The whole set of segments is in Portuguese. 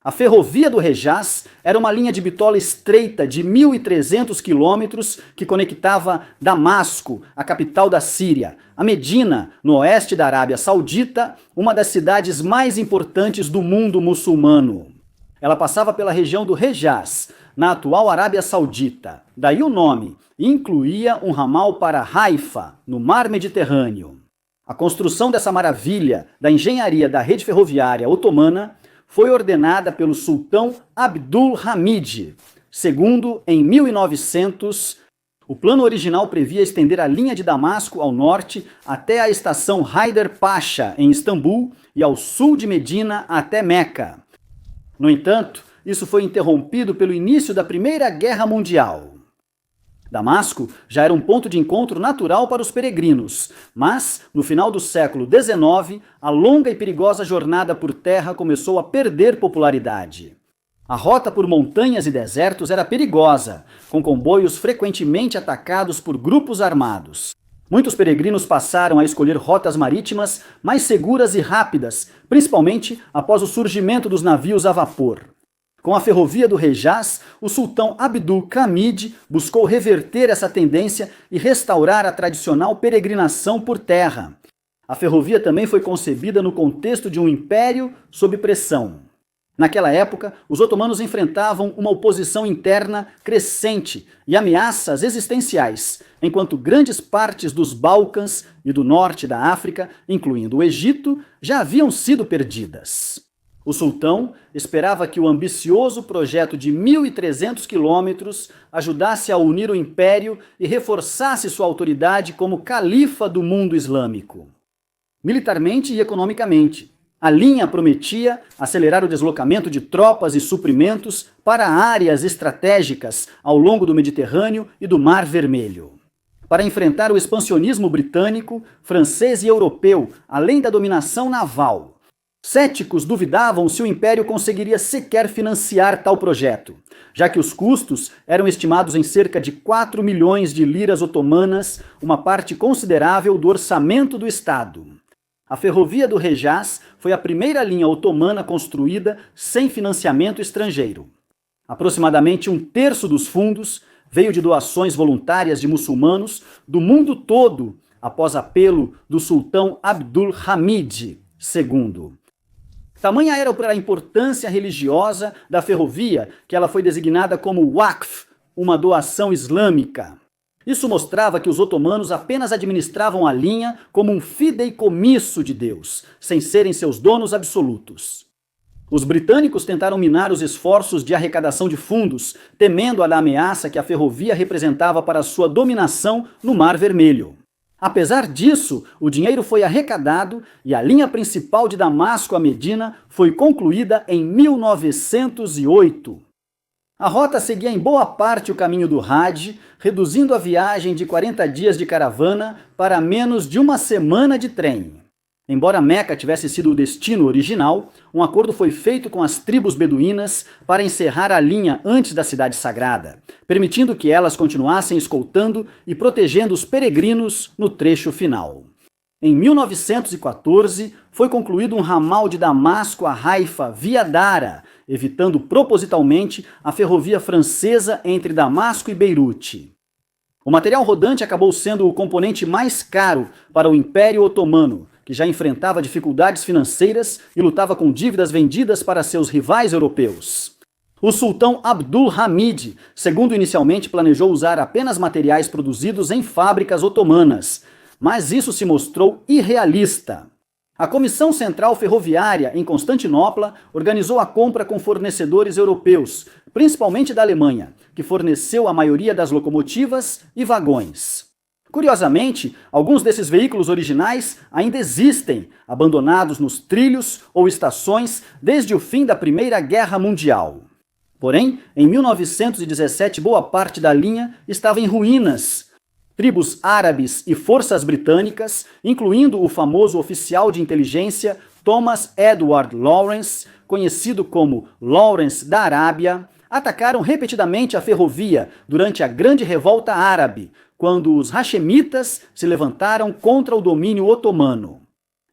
A Ferrovia do Hejaz era uma linha de bitola estreita de 1.300 quilômetros que conectava Damasco, a capital da Síria, a Medina, no oeste da Arábia Saudita, uma das cidades mais importantes do mundo muçulmano. Ela passava pela região do Hejaz, na atual Arábia Saudita. Daí o nome, e incluía um ramal para Haifa, no mar Mediterrâneo. A construção dessa maravilha da engenharia da rede ferroviária otomana foi ordenada pelo sultão Abdul Hamid II em 1900. O plano original previa estender a linha de Damasco ao norte até a estação Haider Pasha, em Istambul, e ao sul de Medina até Meca. No entanto, isso foi interrompido pelo início da Primeira Guerra Mundial. Damasco já era um ponto de encontro natural para os peregrinos, mas, no final do século XIX, a longa e perigosa jornada por terra começou a perder popularidade. A rota por montanhas e desertos era perigosa, com comboios frequentemente atacados por grupos armados. Muitos peregrinos passaram a escolher rotas marítimas mais seguras e rápidas, principalmente após o surgimento dos navios a vapor. Com a Ferrovia do Hejaz, o sultão Abdul Hamid buscou reverter essa tendência e restaurar a tradicional peregrinação por terra. A ferrovia também foi concebida no contexto de um império sob pressão. Naquela época, os otomanos enfrentavam uma oposição interna crescente e ameaças existenciais, enquanto grandes partes dos Balcãs e do norte da África, incluindo o Egito, já haviam sido perdidas. O sultão esperava que o ambicioso projeto de 1.300 quilômetros ajudasse a unir o império e reforçasse sua autoridade como califa do mundo islâmico. Militarmente e economicamente, a linha prometia acelerar o deslocamento de tropas e suprimentos para áreas estratégicas ao longo do Mediterrâneo e do Mar Vermelho. Para enfrentar o expansionismo britânico, francês e europeu, além da dominação naval, céticos duvidavam se o império conseguiria sequer financiar tal projeto, já que os custos eram estimados em cerca de 4 milhões de liras otomanas, uma parte considerável do orçamento do Estado. A Ferrovia do Hejaz foi a primeira linha otomana construída sem financiamento estrangeiro. Aproximadamente um terço dos fundos veio de doações voluntárias de muçulmanos do mundo todo, após apelo do sultão Abdul Hamid II. Tamanha era a importância religiosa da ferrovia que ela foi designada como Waqf, uma doação islâmica. Isso mostrava que os otomanos apenas administravam a linha como um fideicomisso de Deus, sem serem seus donos absolutos. Os britânicos tentaram minar os esforços de arrecadação de fundos, temendo a ameaça que a ferrovia representava para sua dominação no Mar Vermelho. Apesar disso, o dinheiro foi arrecadado e a linha principal de Damasco a Medina foi concluída em 1908. A rota seguia em boa parte o caminho do Hajj, reduzindo a viagem de 40 dias de caravana para menos de uma semana de trem. Embora Meca tivesse sido o destino original, um acordo foi feito com as tribos beduínas para encerrar a linha antes da cidade sagrada, permitindo que elas continuassem escoltando e protegendo os peregrinos no trecho final. Em 1914, foi concluído um ramal de Damasco a Haifa via Dara, evitando propositalmente a ferrovia francesa entre Damasco e Beirute. O material rodante acabou sendo o componente mais caro para o Império Otomano, que já enfrentava dificuldades financeiras e lutava com dívidas vendidas para seus rivais europeus. O sultão Abdul Hamid II inicialmente planejou usar apenas materiais produzidos em fábricas otomanas, mas isso se mostrou irrealista. A Comissão Central Ferroviária, em Constantinopla, organizou a compra com fornecedores europeus, principalmente da Alemanha, que forneceu a maioria das locomotivas e vagões. Curiosamente, alguns desses veículos originais ainda existem, abandonados nos trilhos ou estações desde o fim da Primeira Guerra Mundial. Porém, em 1917, boa parte da linha estava em ruínas. Tribos árabes e forças britânicas, incluindo o famoso oficial de inteligência Thomas Edward Lawrence, conhecido como Lawrence da Arábia, atacaram repetidamente a ferrovia durante a Grande Revolta Árabe, quando os Hashemitas se levantaram contra o domínio otomano.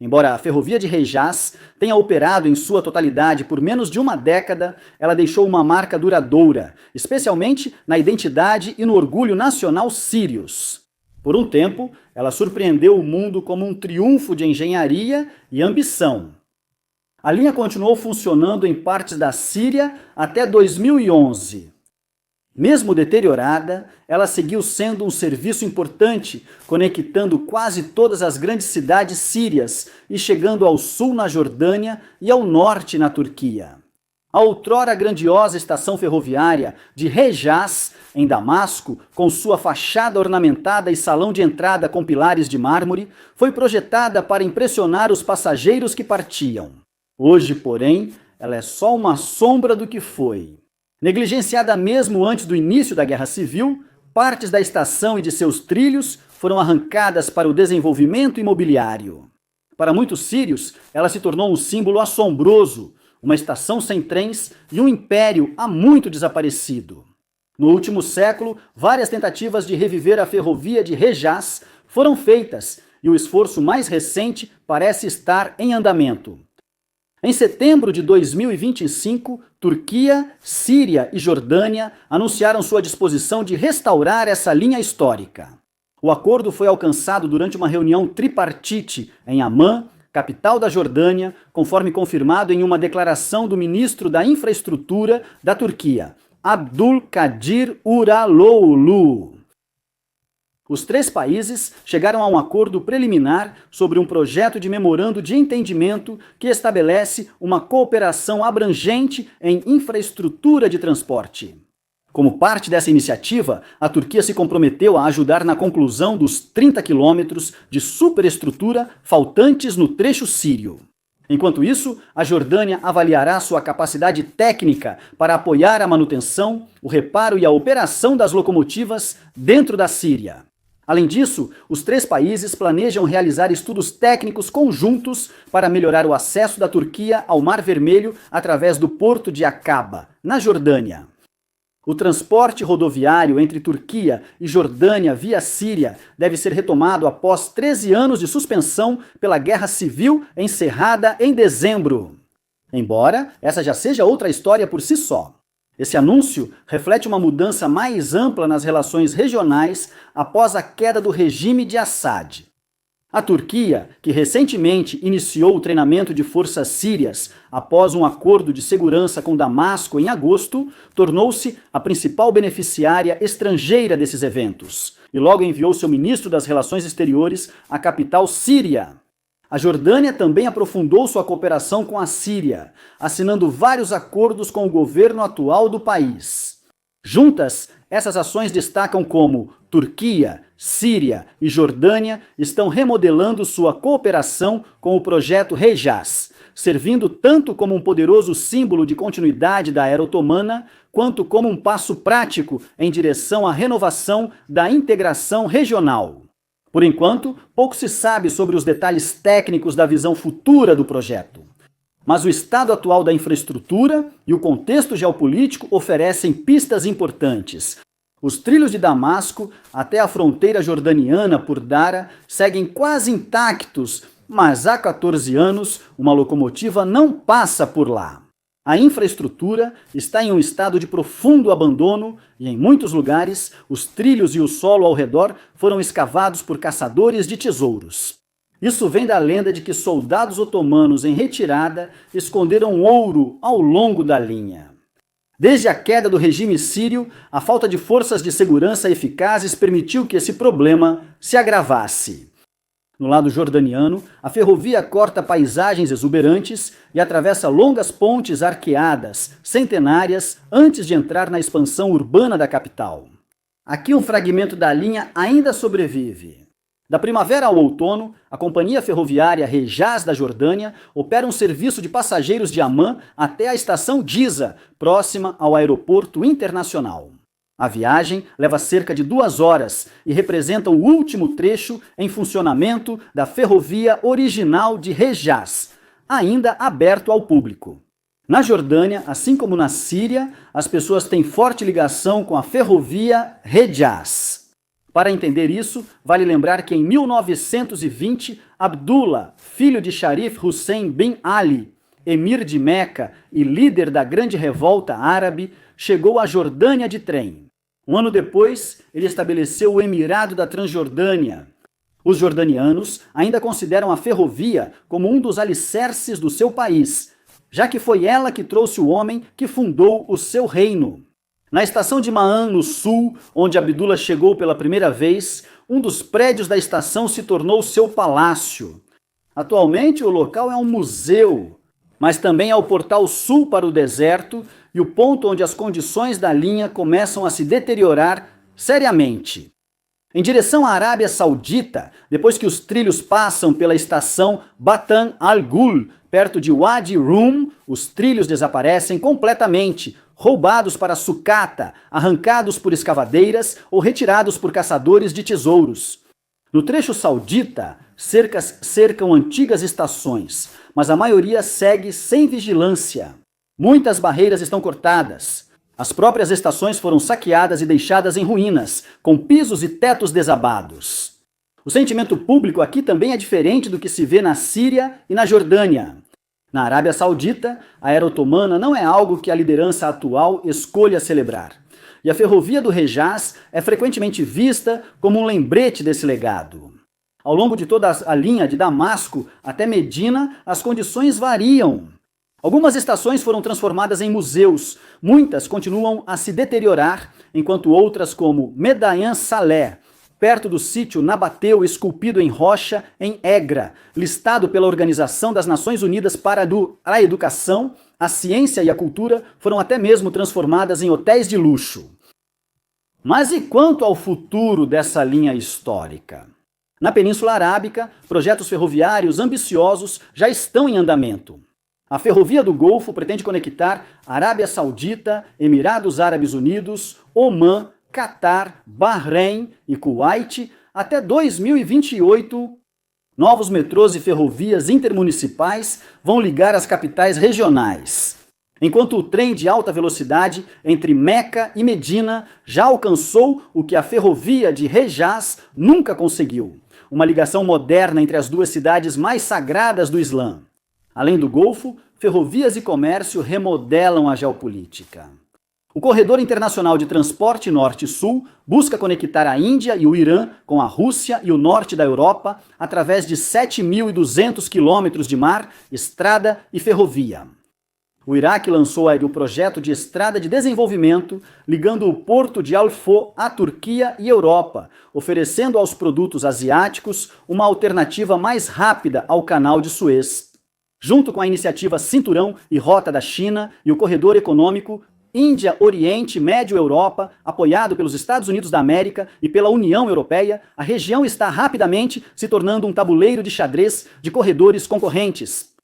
Embora a ferrovia de Hejaz tenha operado em sua totalidade por menos de uma década, ela deixou uma marca duradoura, especialmente na identidade e no orgulho nacional sírios. Por um tempo, ela surpreendeu o mundo como um triunfo de engenharia e ambição. A linha continuou funcionando em partes da Síria até 2011. Mesmo deteriorada, ela seguiu sendo um serviço importante, conectando quase todas as grandes cidades sírias e chegando ao sul na Jordânia e ao norte na Turquia. A outrora grandiosa estação ferroviária de Hejaz, em Damasco, com sua fachada ornamentada e salão de entrada com pilares de mármore, foi projetada para impressionar os passageiros que partiam. Hoje, porém, ela é só uma sombra do que foi. Negligenciada mesmo antes do início da Guerra Civil, partes da estação e de seus trilhos foram arrancadas para o desenvolvimento imobiliário. Para muitos sírios, ela se tornou um símbolo assombroso, uma estação sem trens e um império há muito desaparecido. No último século, várias tentativas de reviver a ferrovia de Hejaz foram feitas e o esforço mais recente parece estar em andamento. Em setembro de 2025, Turquia, Síria e Jordânia anunciaram sua disposição de restaurar essa linha histórica. O acordo foi alcançado durante uma reunião tripartite em Amman, capital da Jordânia, conforme confirmado em uma declaração do ministro da Infraestrutura da Turquia, Abdülkadir Uraloğlu. Os três países chegaram a um acordo preliminar sobre um projeto de memorando de entendimento que estabelece uma cooperação abrangente em infraestrutura de transporte. Como parte dessa iniciativa, a Turquia se comprometeu a ajudar na conclusão dos 30 quilômetros de superestrutura faltantes no trecho sírio. Enquanto isso, a Jordânia avaliará sua capacidade técnica para apoiar a manutenção, o reparo e a operação das locomotivas dentro da Síria. Além disso, os três países planejam realizar estudos técnicos conjuntos para melhorar o acesso da Turquia ao Mar Vermelho através do porto de Aqaba, na Jordânia. O transporte rodoviário entre Turquia e Jordânia via Síria deve ser retomado após 13 anos de suspensão pela Guerra Civil encerrada em dezembro. Embora essa já seja outra história por si só. Esse anúncio reflete uma mudança mais ampla nas relações regionais após a queda do regime de Assad. A Turquia, que recentemente iniciou o treinamento de forças sírias após um acordo de segurança com Damasco em agosto, tornou-se a principal beneficiária estrangeira desses eventos e logo enviou seu ministro das Relações Exteriores à capital síria. A Jordânia também aprofundou sua cooperação com a Síria, assinando vários acordos com o governo atual do país. Juntas, essas ações destacam como Turquia, Síria e Jordânia estão remodelando sua cooperação com o projeto Hejaz, servindo tanto como um poderoso símbolo de continuidade da era otomana, quanto como um passo prático em direção à renovação da integração regional. Por enquanto, pouco se sabe sobre os detalhes técnicos da visão futura do projeto. Mas o estado atual da infraestrutura e o contexto geopolítico oferecem pistas importantes. Os trilhos de Damasco até a fronteira jordaniana por Dara seguem quase intactos, mas há 14 anos uma locomotiva não passa por lá. A infraestrutura está em um estado de profundo abandono e, em muitos lugares, os trilhos e o solo ao redor foram escavados por caçadores de tesouros. Isso vem da lenda de que soldados otomanos em retirada esconderam ouro ao longo da linha. Desde a queda do regime sírio, a falta de forças de segurança eficazes permitiu que esse problema se agravasse. No lado jordaniano, a ferrovia corta paisagens exuberantes e atravessa longas pontes arqueadas, centenárias, antes de entrar na expansão urbana da capital. Aqui um fragmento da linha ainda sobrevive. Da primavera ao outono, a companhia ferroviária Hejaz da Jordânia opera um serviço de passageiros de Amman até a estação Giza, próxima ao aeroporto internacional. A viagem leva cerca de 2 horas e representa o último trecho em funcionamento da ferrovia original de Hejaz, ainda aberto ao público. Na Jordânia, assim como na Síria, as pessoas têm forte ligação com a ferrovia Hejaz. Para entender isso, vale lembrar que em 1920, Abdullah, filho de Sharif Hussein bin Ali, emir de Meca e líder da grande revolta árabe, chegou à Jordânia de trem. Um ano depois, ele estabeleceu o Emirado da Transjordânia. Os jordanianos ainda consideram a ferrovia como um dos alicerces do seu país, já que foi ela que trouxe o homem que fundou o seu reino. Na estação de Ma'an, no sul, onde Abdullah chegou pela primeira vez, um dos prédios da estação se tornou seu palácio. Atualmente, o local é um museu, mas também é o portal sul para o deserto e o ponto onde as condições da linha começam a se deteriorar seriamente. Em direção à Arábia Saudita, depois que os trilhos passam pela estação Batan al-Ghul, perto de Wadi Rum, os trilhos desaparecem completamente, roubados para sucata, arrancados por escavadeiras ou retirados por caçadores de tesouros. No trecho saudita, cercas cercam antigas estações, mas a maioria segue sem vigilância. Muitas barreiras estão cortadas. As próprias estações foram saqueadas e deixadas em ruínas, com pisos e tetos desabados. O sentimento público aqui também é diferente do que se vê na Síria e na Jordânia. Na Arábia Saudita, a era otomana não é algo que a liderança atual escolha celebrar. E a ferrovia do Hejaz é frequentemente vista como um lembrete desse legado. Ao longo de toda a linha de Damasco até Medina, as condições variam. Algumas estações foram transformadas em museus, muitas continuam a se deteriorar, enquanto outras, como Medayan Saleh, perto do sítio Nabateu esculpido em rocha em Egra, listado pela Organização das Nações Unidas para a Educação, a Ciência e a Cultura, foram até mesmo transformadas em hotéis de luxo. Mas e quanto ao futuro dessa linha histórica? Na Península Arábica, projetos ferroviários ambiciosos já estão em andamento. A Ferrovia do Golfo pretende conectar Arábia Saudita, Emirados Árabes Unidos, Omã, Catar, Bahrein e Kuwait até 2028. Novos metrôs e ferrovias intermunicipais vão ligar as capitais regionais. Enquanto o trem de alta velocidade entre Meca e Medina já alcançou o que a ferrovia de Hejaz nunca conseguiu, uma ligação moderna entre as duas cidades mais sagradas do Islã. Além do Golfo, ferrovias e comércio remodelam a geopolítica. O Corredor Internacional de Transporte Norte-Sul busca conectar a Índia e o Irã com a Rússia e o norte da Europa através de 7.200 quilômetros de mar, estrada e ferrovia. O Iraque lançou o projeto de estrada de desenvolvimento, ligando o porto de Al-Fo à Turquia e Europa, oferecendo aos produtos asiáticos uma alternativa mais rápida ao Canal de Suez. Junto com a iniciativa Cinturão e Rota da China e o Corredor Econômico Índia, Oriente, Médio Europa, apoiado pelos Estados Unidos da América e pela União Europeia, a região está rapidamente se tornando um tabuleiro de xadrez de corredores concorrentes.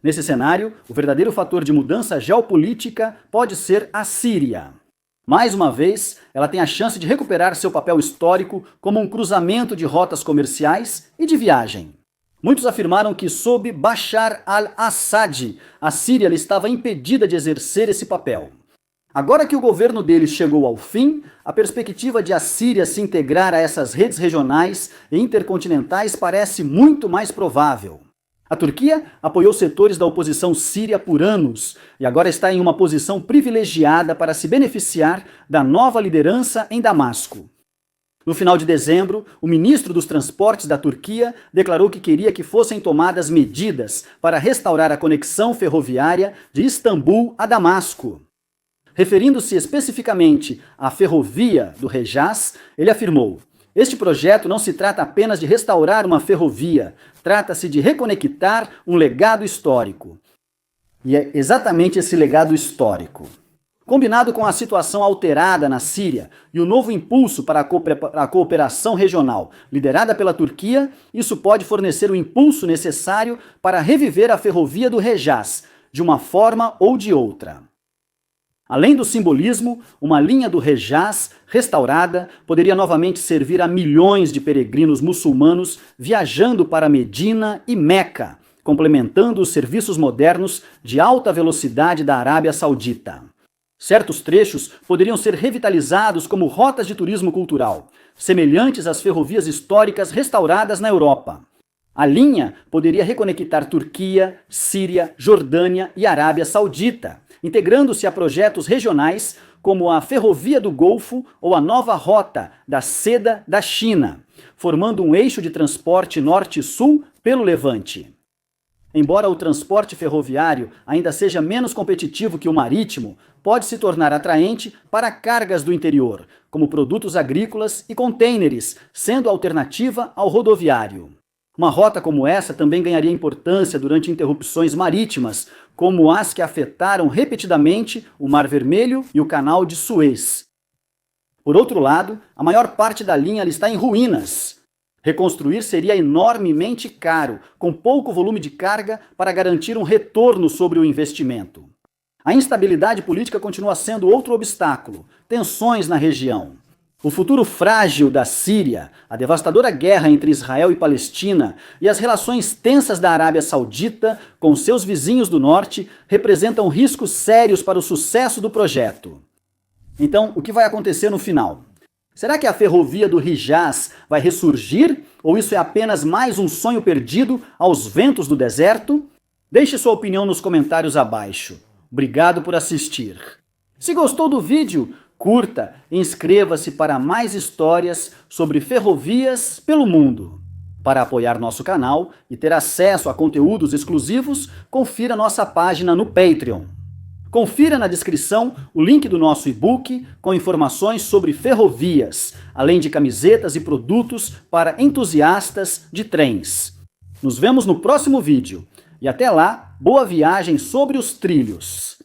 Nesse cenário, o verdadeiro fator de mudança geopolítica pode ser a Síria. Mais uma vez, ela tem a chance de recuperar seu papel histórico como um cruzamento de rotas comerciais e de viagem. Muitos afirmaram que, sob Bashar al-Assad, a Síria estava impedida de exercer esse papel. Agora que o governo deles chegou ao fim, a perspectiva de a Síria se integrar a essas redes regionais e intercontinentais parece muito mais provável. A Turquia apoiou setores da oposição síria por anos e agora está em uma posição privilegiada para se beneficiar da nova liderança em Damasco. No final de dezembro, o ministro dos Transportes da Turquia declarou que queria que fossem tomadas medidas para restaurar a conexão ferroviária de Istambul a Damasco. Referindo-se especificamente à ferrovia do Hejaz, ele afirmou: "Este projeto não se trata apenas de restaurar uma ferrovia, trata-se de reconectar um legado histórico." E é exatamente esse legado histórico. Combinado com a situação alterada na Síria e o novo impulso para a cooperação regional liderada pela Turquia, isso pode fornecer o impulso necessário para reviver a ferrovia do Hejaz, de uma forma ou de outra. Além do simbolismo, uma linha do Hejaz restaurada poderia novamente servir a milhões de peregrinos muçulmanos viajando para Medina e Meca, complementando os serviços modernos de alta velocidade da Arábia Saudita. Certos trechos poderiam ser revitalizados como rotas de turismo cultural, semelhantes às ferrovias históricas restauradas na Europa. A linha poderia reconectar Turquia, Síria, Jordânia e Arábia Saudita, integrando-se a projetos regionais como a Ferrovia do Golfo ou a nova rota da Seda da China, formando um eixo de transporte norte-sul pelo Levante. Embora o transporte ferroviário ainda seja menos competitivo que o marítimo, pode se tornar atraente para cargas do interior, como produtos agrícolas e contêineres, sendo alternativa ao rodoviário. Uma rota como essa também ganharia importância durante interrupções marítimas, como as que afetaram repetidamente o Mar Vermelho e o Canal de Suez. Por outro lado, a maior parte da linha está em ruínas. Reconstruir seria enormemente caro, com pouco volume de carga para garantir um retorno sobre o investimento. A instabilidade política continua sendo outro obstáculo, tensões na região. O futuro frágil da Síria, a devastadora guerra entre Israel e Palestina e as relações tensas da Arábia Saudita com seus vizinhos do norte representam riscos sérios para o sucesso do projeto. Então, o que vai acontecer no final? Será que a ferrovia do Hijaz vai ressurgir? Ou isso é apenas mais um sonho perdido aos ventos do deserto? Deixe sua opinião nos comentários abaixo. Obrigado por assistir. Se gostou do vídeo, curta e inscreva-se para mais histórias sobre ferrovias pelo mundo. Para apoiar nosso canal e ter acesso a conteúdos exclusivos, confira nossa página no Patreon. Confira na descrição o link do nosso e-book com informações sobre ferrovias, além de camisetas e produtos para entusiastas de trens. Nos vemos no próximo vídeo. E até lá, boa viagem sobre os trilhos!